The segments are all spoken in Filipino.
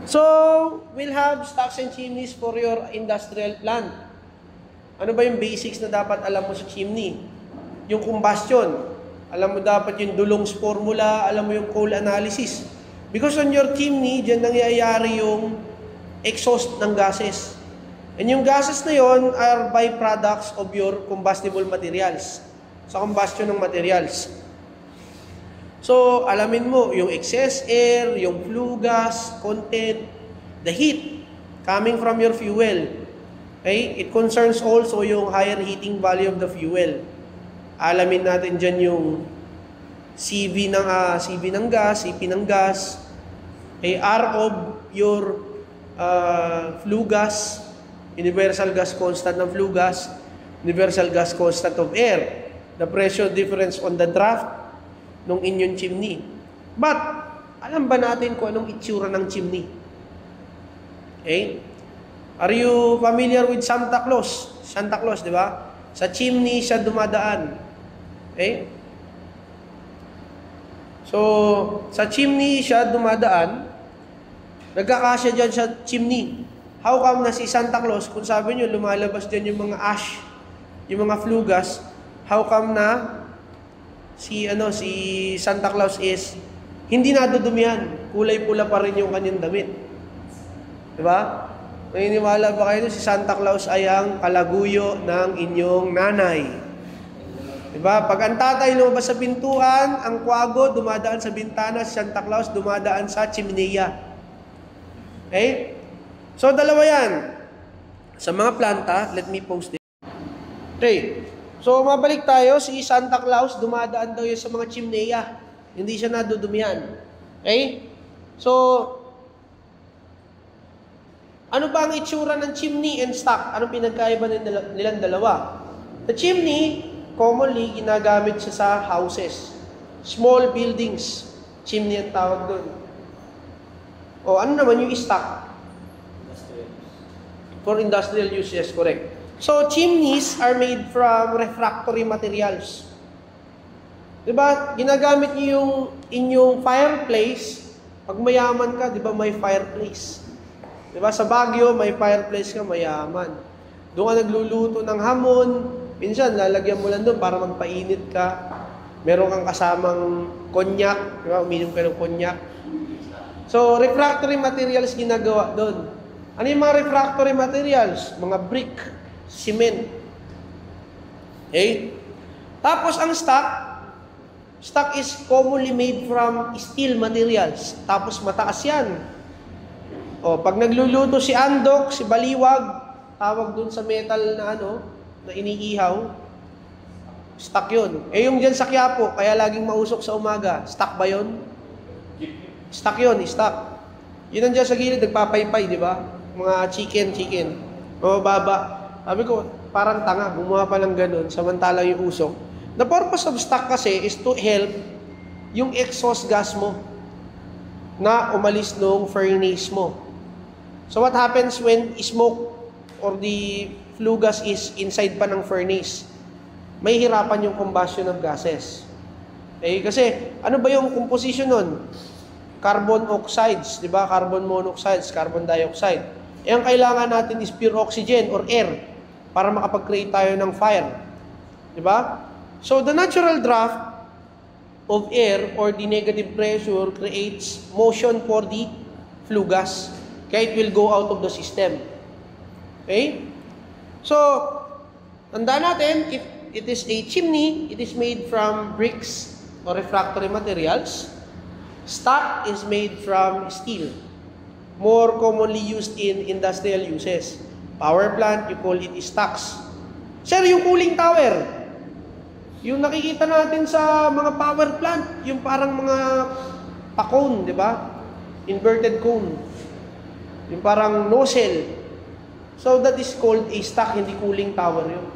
So, we'll have stocks and chimneys for your industrial plant. Ano ba yung basics na dapat alam mo sa chimney? Yung combustion. Alam mo dapat yung Dulong's formula, alam mo yung coal analysis. Because on your chimney, dyan nangyayari yung exhaust ng gases. And yung gases na yon are byproducts of your combustible materials. Sa combustion ng materials. So, alamin mo yung excess air, yung flue gas, content, the heat coming from your fuel. Okay? It concerns also yung higher heating value of the fuel. Alamin natin dyan yung CV ng gas, CP ng gas, R of your flue gas, universal gas constant ng flue gas, universal gas constant of air, the pressure difference on the draft nung inyong chimney. But, alam ba natin kung anong itsura ng chimney? Okay? Are you familiar with Santa Claus? Santa Claus, di ba? Sa chimney siya dumadaan. Okay? So, sa chimney siya dumadaan, nagkakasya dyan sa chimney. How come na si Santa Claus, kung sabi nyo, lumalabas dyan yung mga ash, yung mga flue gas, how come na si Santa Claus is hindi nadudumihan, kulay pula pa rin yung kanyang damit. 'Di ba? Naniniwala ba kayo si Santa Claus ay ang kalaguyo ng inyong nanay? 'Di ba? Pag ang tatay lumabas sa pintuan, ang kwago dumadaan sa bintana, si Santa Claus dumadaan sa chimenea. Okay? So dalawa 'yan. Sa mga planta, let me post it. Okay. So, mabalik tayo, si Santa Claus, dumadaan daw yun sa mga chimnea. Hindi siya nadudumihan. Okay? So, ano ba ang itsura ng chimney and stock? Anong pinagkaiba nilang dalawa? The chimney, commonly, ginagamit siya sa houses. Small buildings. Chimney ang tawag doon. O, ano naman yung stock? For industrial use, yes, correct. So, chimneys are made from refractory materials. Diba? Ginagamit niyo yung inyong fireplace. Pag mayaman ka, diba may fireplace? Diba? Sa Baguio, may fireplace ka, mayaman. Doon ka nagluluto ng hamon. Minsan, lalagyan mo lang doon para magpainit ka. Meron kang kasamang konyak. Diba? Uminom ka ng konyak. So, refractory materials ginagawa doon. Ano yung mga refractory materials? Mga brick, cement. Okay? Tapos ang stock is commonly made from steel materials. Tapos mataas yan. O, pag nagluluto si andok, si baliwag, tawag dun sa metal na na iniihaw, stock yun. Eh yung dyan sa Quiapo, kaya laging mausok sa umaga, stock ba yun? Stock yun, stock. Yun ang dyan sa gilid, nagpapaypay, di ba? Mga chicken. Mababa. Sabi ko, parang tanga, gumawa pa lang ganun, samantalang yung usok. The purpose of stock kasi is to help yung exhaust gas mo na umalis nung furnace mo. So what happens when smoke or the flue gas is inside pa ng furnace? May hirapan yung combustion of gases. Eh, kasi ano ba yung composition nun? Carbon oxides, di ba? Carbon monoxides, carbon dioxide. Eh, ang kailangan natin is pure oxygen or air para makapag-create tayo ng fire. Di ba? So, the natural draft of air or the negative pressure creates motion for the flue gas. Kaya it will go out of the system. Okay? So, tandaan natin, if it is a chimney, it is made from bricks or refractory materials. Stock is made from steel. More commonly used in industrial uses. Power plant, you call it stocks. Sir, yung cooling tower, yung nakikita natin sa mga power plant, yung parang mga pa-cone, di ba? Inverted cone. Yung parang nozzle. So that is called a stock, hindi cooling tower yun.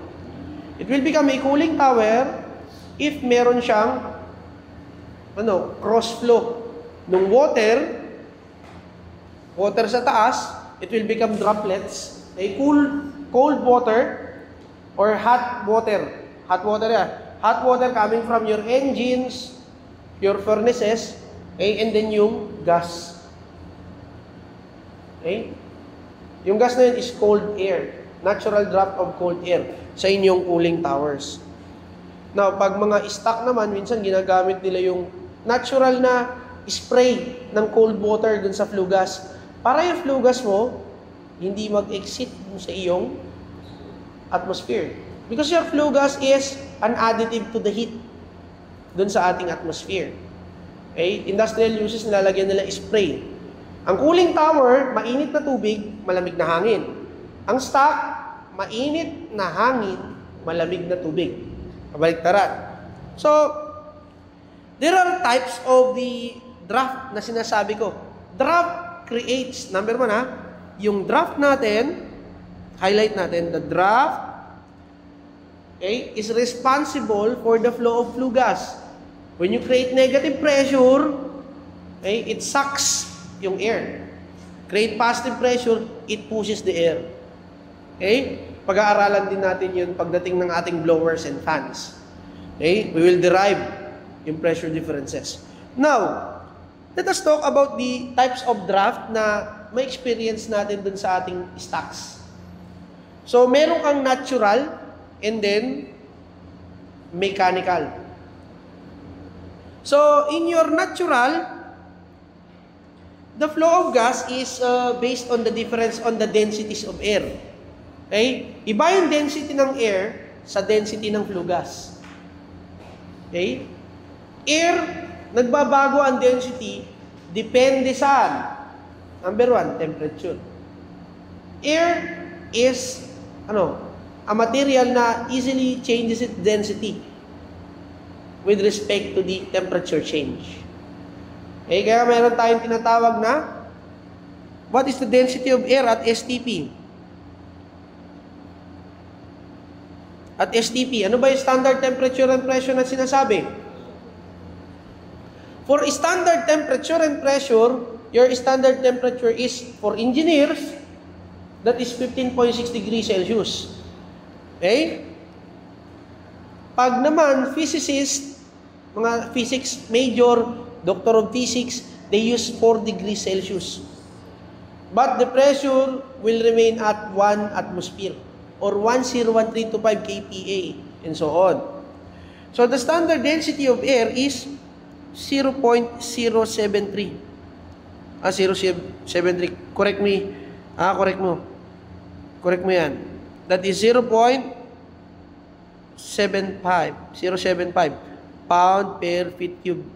It will become a cooling tower if meron siyang cross flow ng water sa taas, it will become droplets. A cold water or hot water. Hot water coming from your engines, your furnaces, and then yung gas. Okay? Yung gas na yun is cold air. Natural draft of cold air sa inyong cooling towers. Now, pag mga stock naman, minsan ginagamit nila yung natural na spray ng cold water dun sa flue gas. Para yung flue gas mo, hindi mag-exit sa iyong atmosphere. Because your flue gas is an additive to the heat dun sa ating atmosphere. Okay? Industrial uses, nilalagyan nila spray. Ang cooling tower, mainit na tubig, malamig na hangin. Ang stock, mainit na hangin, malamig na tubig. Kabaliktaran. So, there are types of the draft na sinasabi ko. Draft creates, number 1 yung draft natin, highlight natin, the draft, okay, is responsible for the flow of flue gas. When you create negative pressure, okay, it sucks yung air. Create positive pressure, it pushes the air. Okay? Pag-aaralan din natin yun pagdating ng ating blowers and fans. Okay? We will derive yung pressure differences. Now, let us talk about the types of draft na may experience natin dun sa ating stocks. So, meron kang natural and then mechanical. So, in your natural, the flow of gas is based on the difference on the densities of air. Okay? Iba yung density ng air sa density ng flue gas. Okay? Air, nagbabago ang density, depende saan? Number 1, temperature. Air is, a material na easily changes its density with respect to the temperature change. Okay? Kaya meron tayong tinatawag na, what is the density of air at STP? At STP, ano ba yung standard temperature and pressure na sinasabi? For standard temperature and pressure, your standard temperature is, for engineers, that is 15.6 degrees Celsius. Okay? Pag naman, physicist, mga physics major, doctor of physics, they use 4 degrees Celsius. But the pressure will remain at 1 atmosphere. Or 101.325 kPa, and so on. So, the standard density of air is 0.073. 0.73. Correct me. Correct mo. Correct mo yan. That is 0.75 pound per feet cube.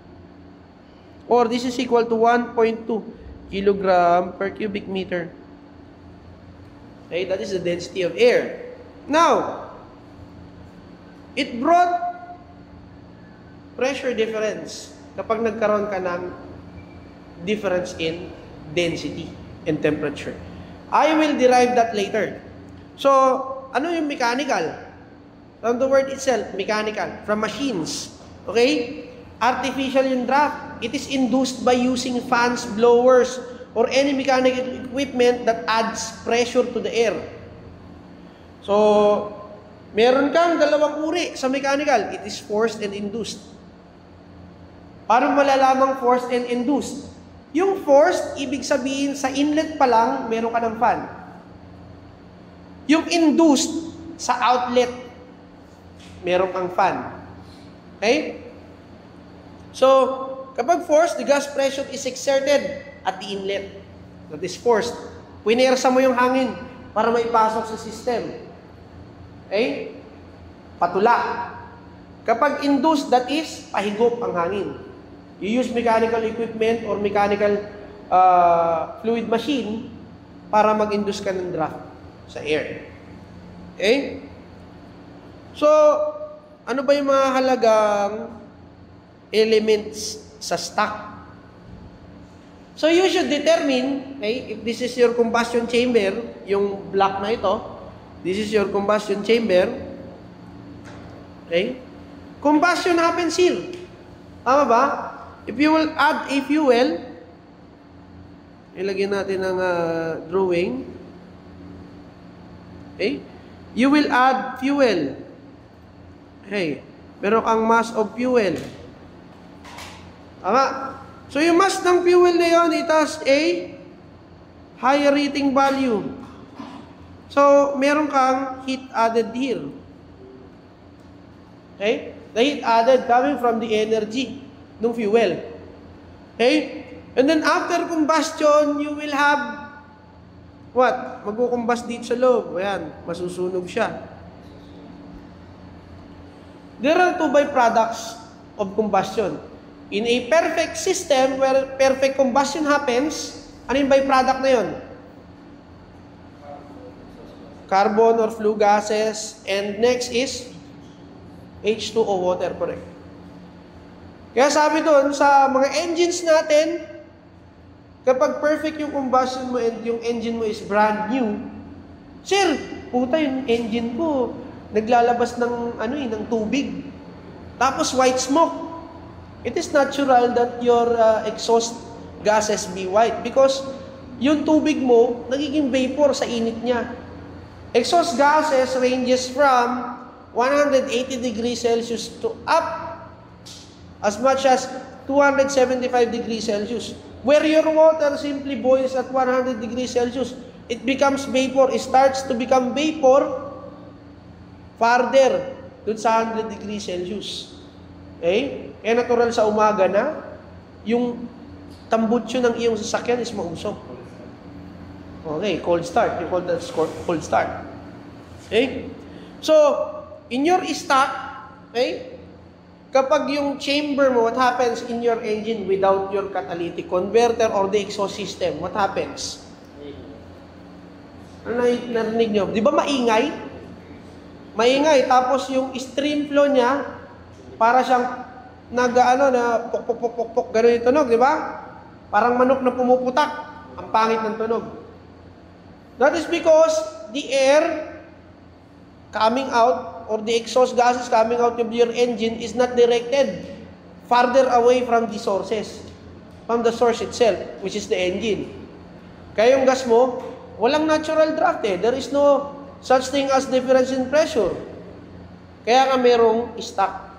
Or this is equal to 1.2 kilogram per cubic meter. Okay, that is the density of air. Now, it brought pressure difference kapag nagkaroon ka ng difference in density and temperature. I will derive that later. So, ano yung mechanical? From the word itself, mechanical, from machines. Okay? Artificial yung draft. It is induced by using fans, blowers, or any mechanical equipment that adds pressure to the air. So, meron kang dalawang uri sa mechanical. It is forced and induced. Paano malalamang forced and induced? Yung forced, ibig sabihin sa inlet pa lang, meron ka ng fan. Yung induced, sa outlet, meron kang fan. Okay? So, kapag forced, the gas pressure is exerted at the inlet. That is forced. Puinersa mo yung hangin para maipasok sa system. Okay? Patula. Kapag induced, that is pahigop ang hangin. You use mechanical equipment or mechanical fluid machine para mag-induce ka ng draft sa air. Okay? So, ano ba yung mga halagang elements sa stock? So, you should determine, okay, if this is your combustion chamber, yung black na ito, this is your combustion chamber, okay? Combustion happens here. Tama ba? If you will add a fuel, ilagyan natin ng drawing, okay? You will add fuel. Okay? Meron kang mass of fuel. Tama? So, yung mass ng fuel na yun, it has a higher rating value. So, meron kang heat added here. Okay? The heat added coming from the energy ng fuel. Okay? And then after combustion, you will have what? Magkukumbust dito sa loob. Ayan, masusunog siya. There are two byproducts of combustion. In a perfect system where perfect combustion happens, ano yung byproduct na yun? Carbon or flue gases. And next is H2O, water, correct. Kaya sabi doon, sa mga engines natin, kapag perfect yung combustion mo and yung engine mo is brand new, sir, puta yung engine ko, naglalabas ng, ng tubig. Tapos white smoke. It is natural that your exhaust gases be white because yung tubig mo, nagiging vapor sa init niya. Exhaust gases ranges from 180 degrees Celsius to up as much as 275 degrees Celsius. Where your water simply boils at 100 degrees Celsius, it becomes vapor. It starts to become vapor farther dun sa 100 degrees Celsius. Okay? Kaya natural sa umaga na, yung tambutsyo ng iyong sasakyan is mausok. Okay, cold start. You call that cold start. Okay? So, in your stock, okay, kapag yung chamber mo, what happens in your engine without your catalytic converter or the exhaust system? What happens? Ano narinig nyo? Di ba maingay? Maingay. Tapos yung stream flow niya, para siyang na pok, gano'n yung tunog, di ba? Parang manok na pumuputak. Ang pangit ng tunog. That is because the air coming out or the exhaust gases coming out of your engine is not directed farther away from the sources, from the source itself, which is the engine. Kaya yung gas mo, walang natural draft eh. There is no such thing as difference in pressure. Kaya nga merong stock.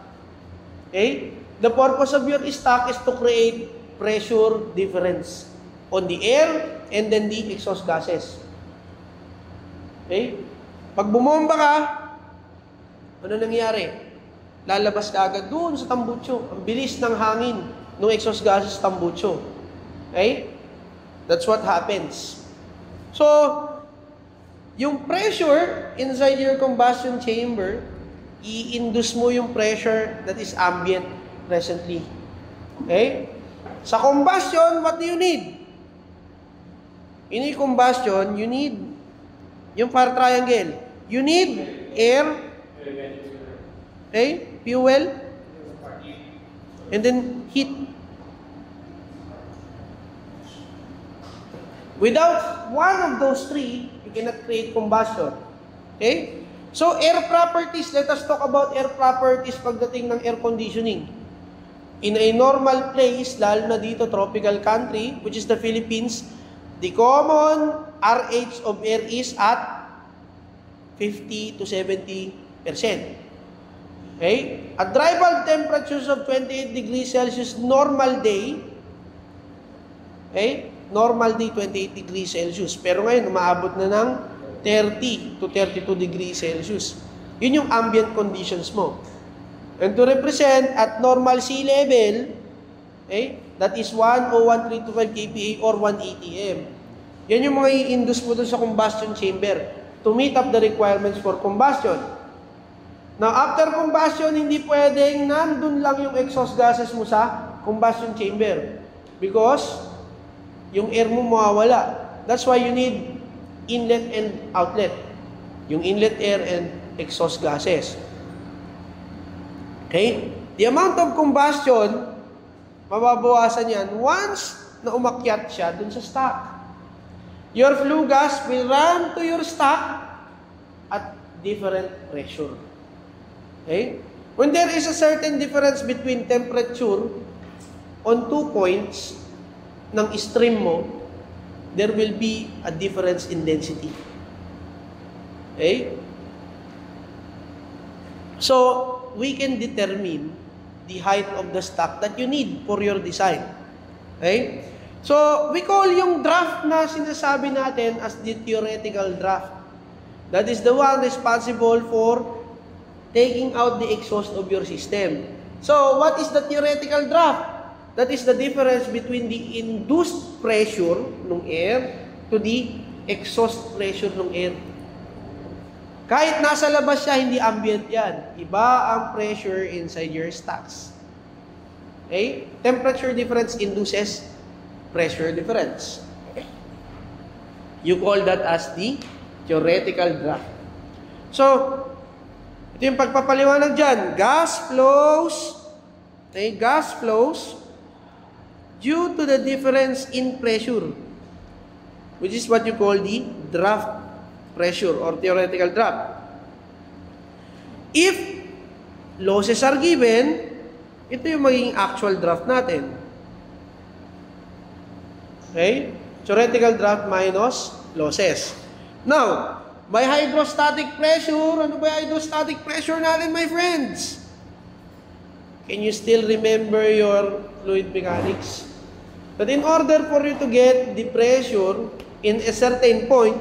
Okay? The purpose of your stock is to create pressure difference on the air and then the exhaust gases. Okay? Pag bumomba ka, ano nangyayari? Lalabas ka agad doon sa tambutso. Ang bilis ng hangin ng exhaust gases sa tambutso. Okay? That's what happens. So, yung pressure inside your combustion chamber, i-induce mo yung pressure that is ambient presently. Okay? Sa combustion, what do you need? In a combustion, you need yung fire triangle. You need air, okay, fuel, and then heat. Without one of those three, you cannot create combustion. Okay? So, air properties, let us talk about air properties pagdating ng air conditioning. In a normal place, lalo na dito, tropical country, which is the Philippines, the common RH of air is at 50 to 70%. Okay? At dry bulb temperatures of 28 degrees Celsius, normal day, okay? Normal day, 28 degrees Celsius. Pero ngayon, umaabot na ng 30 to 32 degrees Celsius. Yun yung ambient conditions mo. And to represent at normal sea level, okay, that is 101.325 kPa or 1 atm. Yan yung mga i-induce mo dun sa combustion chamber to meet up the requirements for combustion. Now, after combustion, hindi pwedeng nandun lang yung exhaust gases mo sa combustion chamber because yung air mo mawawala. That's why you need inlet and outlet. Yung inlet air and exhaust gases. Okay? The amount of combustion, mababawasan yan once na umakyat siya dun sa stock. Your flue gas will run to your stock at different pressure. Okay? When there is a certain difference between temperature on 2 points ng stream mo, there will be a difference in density. Okay? So, we can determine the height of the stock that you need for your design. Okay? So, we call yung draft na sinasabi natin as the theoretical draft. That is the one responsible for taking out the exhaust of your system. So, what is the theoretical draft? That is the difference between the induced pressure ng air to the exhaust pressure ng air. Kahit nasa labas siya, hindi ambient yan. Iba ang pressure inside your stacks. Okay? Temperature difference induces pressure difference. You call that as the theoretical draft. So, ito yung pagpapaliwanag dyan. Gas flows due to the difference in pressure, which is what you call the draft pressure or theoretical draft. If losses are given, ito yung magiging actual draft natin. Okay? Theoretical draft minus losses. Now, by hydrostatic pressure, ano ba yung hydrostatic pressure natin, my friends? Can you still remember your fluid mechanics? But in order for you to get the pressure in a certain point,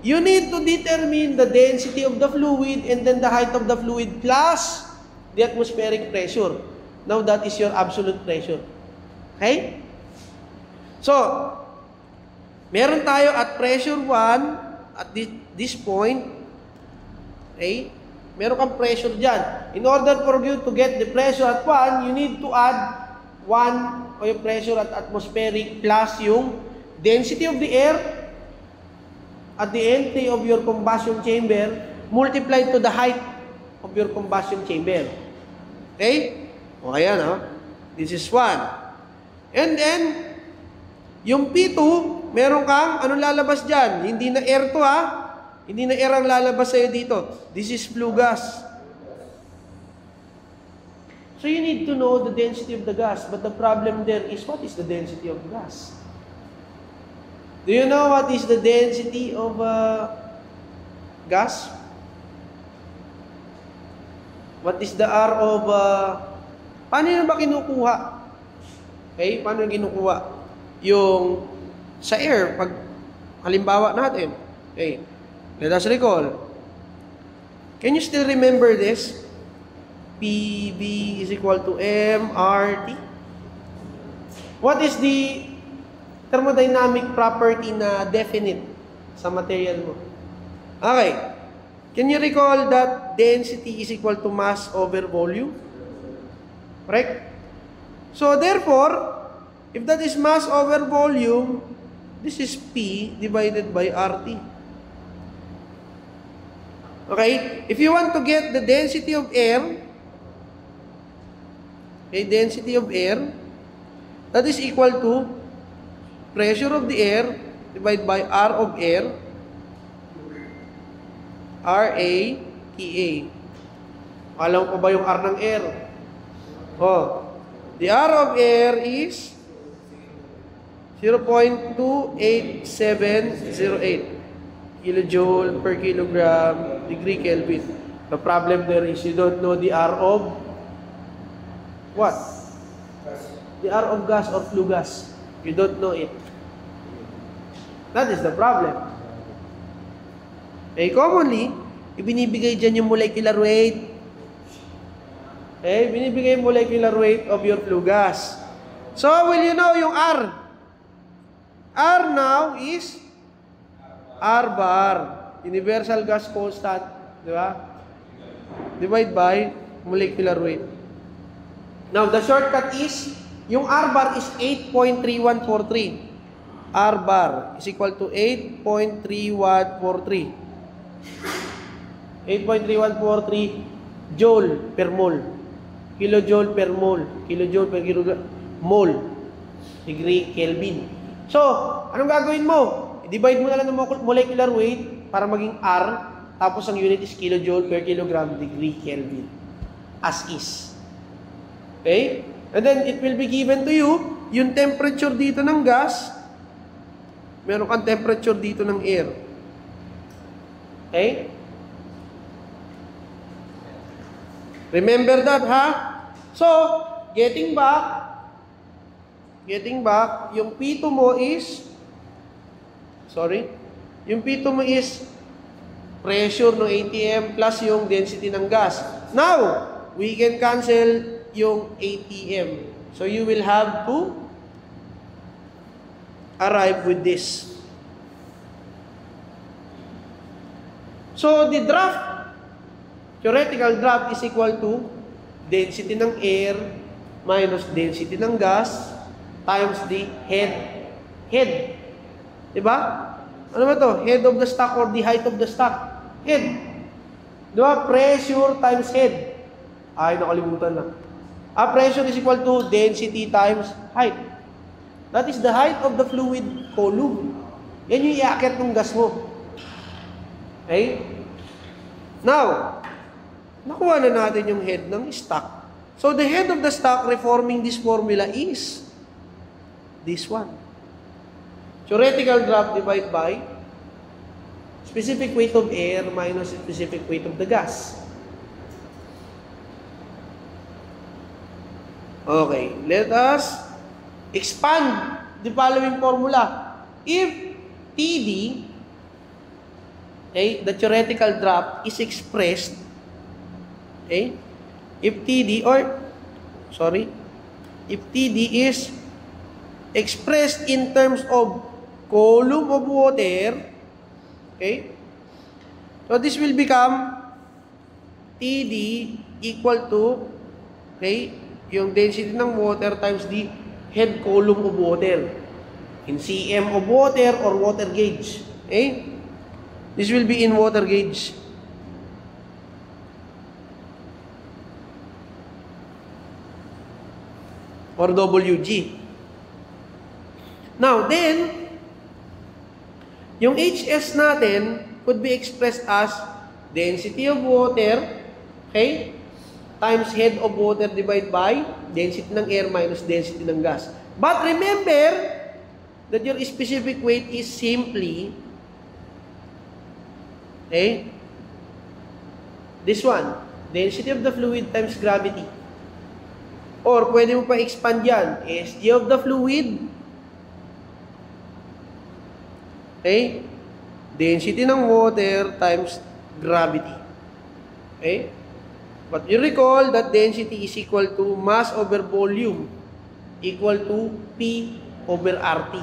you need to determine the density of the fluid and then the height of the fluid plus the atmospheric pressure. Now, that is your absolute pressure. Okay? So, meron tayo at pressure 1 at this point. Okay? Meron kang pressure dyan. In order for you to get the pressure at 1, you need to add 1 o yung pressure at atmospheric plus yung density of the air at the entry of your combustion chamber multiplied to the height of your combustion chamber. Okay? O kaya, no? This is 1. And then, yung P2, meron kang, anong lalabas dyan? Hindi na air to, ha? Hindi na air ang lalabas sa'yo dito. This is flue gas. So you need to know the density of the gas. But the problem there is, what is the density of gas? Do you know what is the density of gas? What is the R of... paano yun ba kinukuha? Okay? Paano yung kinukuha? Yung sa air, pag halimbawa natin. Okay. Let us recall. Can you still remember this? PV is equal to MRT. What is the thermodynamic property na definite sa material mo? Okay. Can you recall that density is equal to mass over volume? Correct? So, therefore, if that is mass over volume, this is P divided by RT. Okay? If you want to get the density of air, okay, density of air, that is equal to pressure of the air divided by R of air, RA, TA. Alam ko ba yung R ng air? Oh, the R of air is 0.28708 kilojoule per kilogram degree Kelvin. The problem there is you don't know the R of what? The R of gas or flue gas. You don't know it. That is the problem. Commonly, ibinibigay dyan yung molecular weight. Binibigay yung molecular weight of your flue gas. So, will you know yung R? R now is R bar. Universal gas constant. Di ba? Divide by molecular weight. Now, the shortcut is, yung R bar is 8.3143. R bar is equal to 8.3143. 8.3143 joule per mole. Kilojoule per mole. Kilojoule per kilogram. Mole. Degree Kelvin. So, anong gagawin mo? I-divide mo na lang ng molecular weight para maging R. Tapos ang unit is kilojoule per kilogram degree Kelvin. As is. Okay? And then, it will be given to you, yung temperature dito ng gas, meron kang temperature dito ng air. Okay? Remember that, ha? So, getting back, Getting back, yung P2 mo is, yung P2 mo is pressure ng ATM plus yung density ng gas. Now, we can cancel yung ATM. So, you will have to arrive with this. So, the draft, theoretical draft is equal to density ng air minus density ng gas times the head. Diba? Ano ba to? Head of the stock or the height of the stock? Head. Diba? Pressure times head. Ay, nakalimutan lang. Pressure is equal to density times height. That is the height of the fluid column. Yan yung iaakit ng gas mo. Okay? Now, nakuha na natin yung head ng stock. So, the head of the stock reforming this formula is this one. Theoretical draft divided by specific weight of air minus specific weight of the gas. Okay, let us expand the following formula. If TD, okay, the theoretical draft is expressed, okay, if TD is expressed in terms of column of water, okay, so this will become TD equal to, okay, yung density ng water times the head column of water in cm of water or water gauge. Okay? This will be in water gauge. Or WG. Now, then, yung HS natin could be expressed as density of water, okay, times head of water divided by density ng air minus density ng gas. But remember that your specific weight is simply, okay, this one, density of the fluid times gravity. Or pwede mo pa expand yan, SG of the fluid, okay, density ng water times gravity. Okay? But you recall that density is equal to mass over volume equal to P over RT.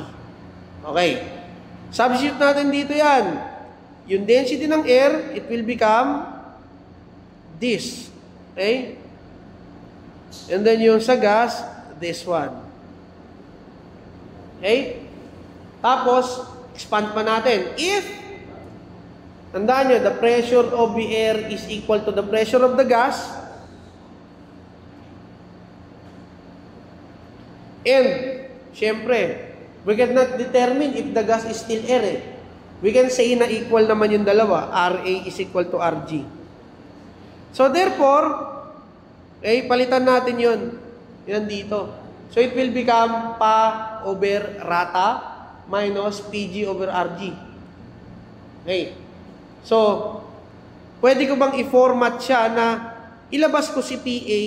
Okay. Substitute natin dito yan. Yung density ng air, it will become this. Okay? And then yung sa gas, this one. Okay? Tapos, expand pa natin. If tandaan nyo, the pressure of the air is equal to the pressure of the gas. And, syempre, we cannot determine if the gas is still air. We can say na equal naman yung dalawa. RA is equal to RG. So, therefore, palitan natin yun. Yan dito. So, it will become Pa over Rata minus PG over RG. Okay. So, pwede ko bang i-format siya na ilabas ko si PA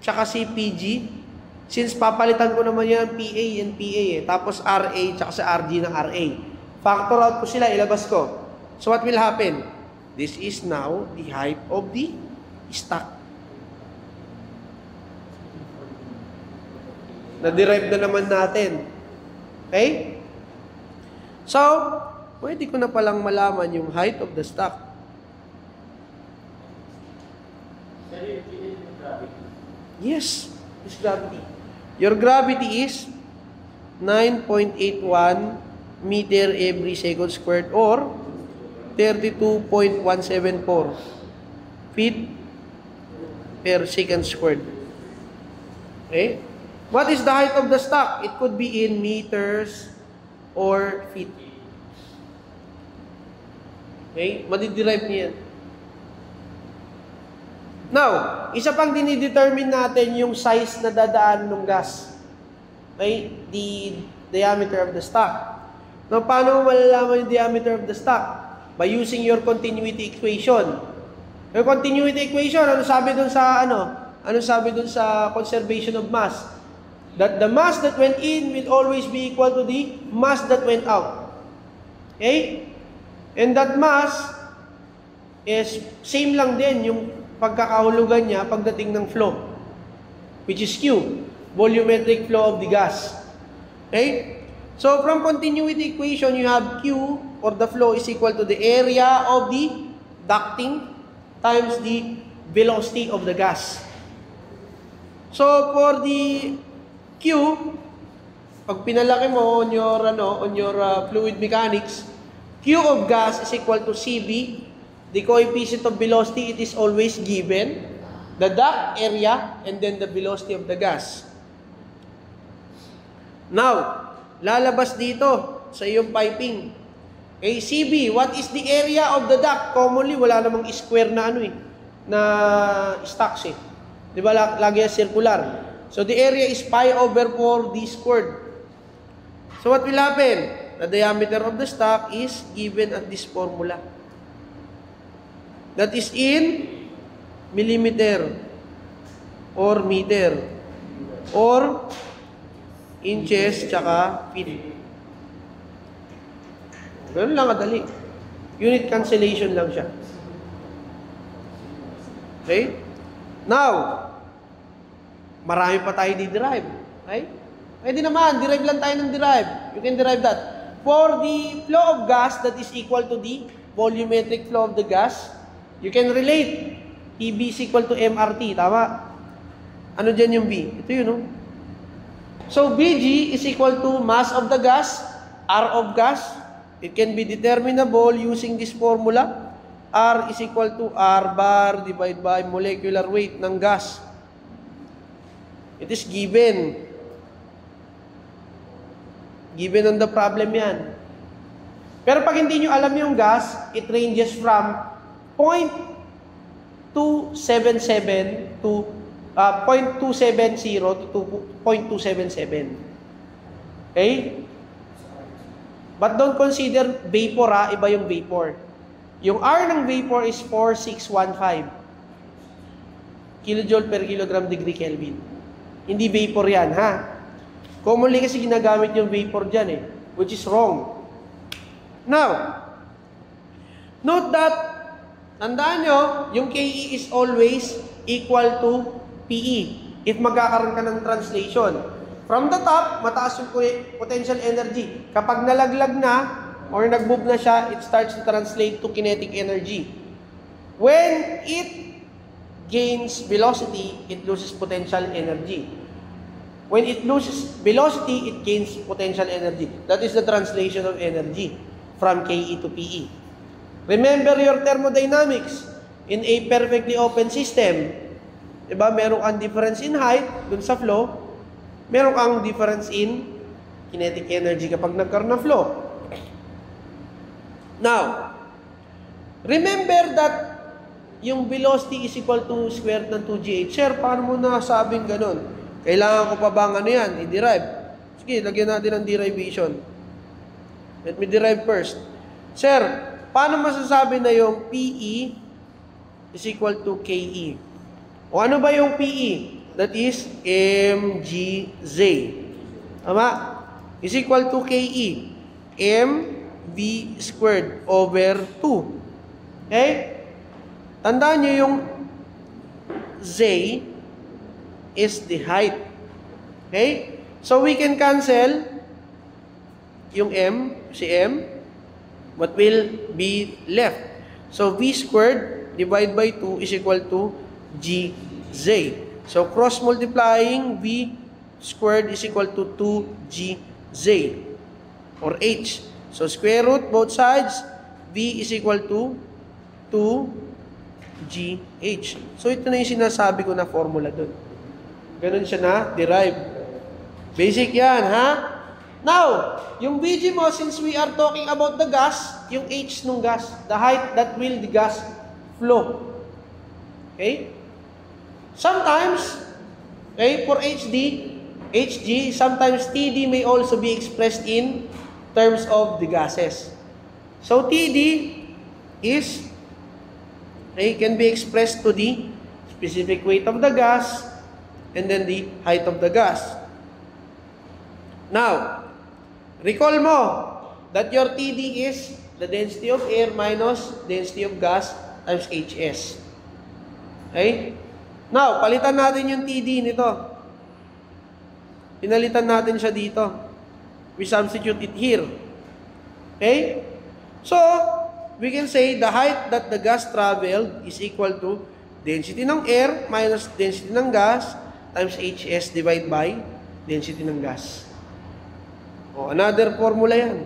tsaka si PG since papalitan ko naman yan PA and PA tapos RA tsaka sa RG ng RA. Factor out ko sila, ilabas ko. So, what will happen? This is now the height of the stock. Na-derive na naman natin. Okay? So, pwede ko na palang malaman yung height of the stock. Yes, this gravity. Your gravity is 9.81 meter every second squared or 32.174 feet per second squared. Okay? What is the height of the stock? It could be in meters or feet. Okay? Madiderive niya yan. Now, isa pang dinidetermine natin yung size na dadaan ng gas. Okay? The diameter of the stock. Now, paano mo malalaman yung diameter of the stock? By using your continuity equation. Yung continuity equation, ano sabi dun sa conservation of mass? that the mass that went in will always be equal to the mass that went out. Okay? And that mass is same lang din yung pagkakahulugan niya pagdating ng flow, which is Q, volumetric flow of the gas. Okay? So, from continuity equation, you have Q, or the flow, is equal to the area of the ducting times the velocity of the gas. So, for the Q, pag pinalaki mo on your fluid mechanics, Q of gas is equal to CB. The coefficient of velocity, it is always given. The duct area, and then the velocity of the gas. Now, lalabas dito sa iyong piping. Okay, CB, what is the area of the duct? Commonly, wala namang square na na stocks eh. Di ba, lagi circular. So, the area is pi over 4 d squared. So, what will happen? The diameter of the stock is given at this formula. That is in millimeter or meter or inches tsaka feet. Ganun lang kadali. Unit cancellation lang siya. Okay? Now, marami pa tayo di-derive. Okay? Pwede naman, derive lang tayo ng derive. You can derive that. For the flow of gas that is equal to the volumetric flow of the gas, you can relate PB is equal to MRT. Tama? Ano dyan yung B? Ito yun, no? So, BG is equal to mass of the gas, R of gas. It can be determinable using this formula. R is equal to R bar divided by molecular weight ng gas. It is given. Given on the problem yan. Pero pag hindi nyo alam yung gas, it ranges from 0.277 to 0.270 to 0.277. Okay? But don't consider vapor iba yung vapor. Yung R ng vapor is 4615 kilojoule per kilogram degree Kelvin. Hindi vapor yan, ha? Commonly kasi ginagamit yung vapor dyan which is wrong. Now, note that, tandaan nyo, yung KE is always equal to PE. If magkakaroon ka ng translation. From the top, mataas yung potential energy. Kapag nalaglag na, or nag-move na siya, it starts to translate to kinetic energy. When it gains velocity, it loses potential energy. When it loses velocity, it gains potential energy. That is the translation of energy from KE to PE. Remember your thermodynamics in a perfectly open system. Diba? Meron kang difference in height dun sa flow. Meron kang difference in kinetic energy kapag nagkaroon ng flow. Now, remember that yung velocity is equal to square root ng 2gh. Sir, paano mo nasabing ganun? Kailangan ko pa bang i-derive? Sige, lagyan natin ng derivation. Let me derive first. Sir, paano masasabi na yung PE is equal to KE? O ano ba yung PE? That is mgz. Tama? Is equal to KE. mv squared over 2. Okay? Tandaan nyo yung z is the height. Okay? So we can cancel yung m, si m. What will be left? So v squared divided by 2 is equal to gz. So cross multiplying v squared is equal to 2gz or h. So square root both sides, v is equal to 2gh. So ito na yung sinasabi ko na formula doon. Ganun siya na derive. Basic yan, ha? Now, yung Vg mo, since we are talking about the gas, yung h nung gas, the height that will the gas flow. Okay? Sometimes, okay, for Hg, sometimes Td may also be expressed in terms of the gases. So Td is, okay, can be expressed to the specific weight of the gas and then the height of the gas. Now, recall mo that your TD is the density of air minus density of gas times Hs. Okay? Now, palitan natin yung TD nito. Pinalitan natin siya dito. We substitute it here. Okay? So, we can say the height that the gas traveled is equal to density ng air minus density ng gas times Hs divided by density ng gas. O, another formula yan.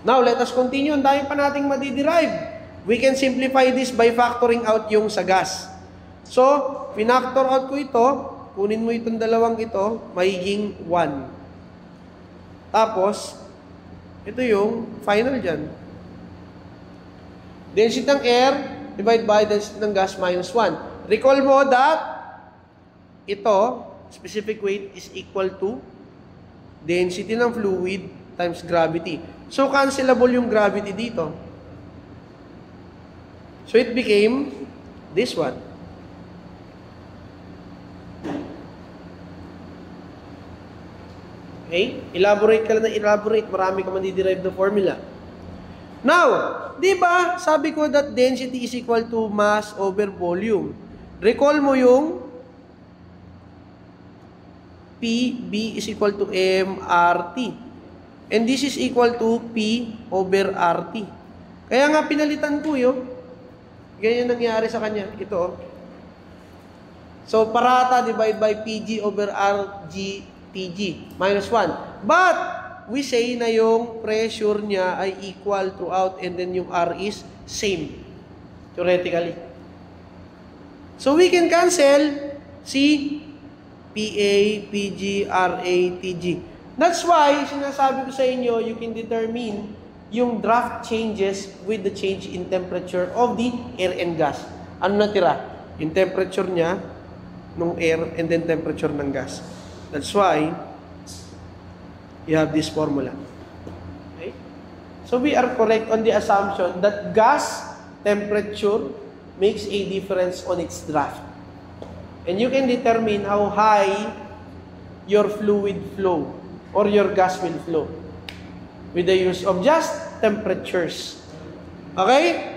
Now, let us continue. Ang dami pa nating madiderive. We can simplify this by factoring out yung sa gas. So, pinactor out ko ito. Kunin mo itong dalawang ito, magiging 1. Tapos, ito yung final dyan. Density ng air divided by density ng gas minus 1. Recall mo that ito, specific weight is equal to density ng fluid times gravity. So, cancelable yung gravity dito. So, it became this one. Okay? Elaborate ka lang na elaborate. Marami ka man-derive na formula. Now, di ba, sabi ko that density is equal to mass over volume. Recall mo yung PB is equal to MRT. And this is equal to P over RT. Kaya nga pinalitan ko yun. Ganyan nangyari sa kanya. Ito, oh. So, parata divided by PG over RG TG minus 1. But, we say na yung pressure niya ay equal throughout and then yung R is same. Theoretically. So, we can cancel C, PA, PG, RA, TG. That's why, sinasabi ko sa inyo, you can determine yung draft changes with the change in temperature of the air and gas. Ano natira? Yung temperature niya ng air and then temperature ng gas. That's why you have this formula. Okay? So we are correct on the assumption that gas temperature makes a difference on its draft. And you can determine how high your fluid flow or your gas will flow with the use of just temperatures. Okay?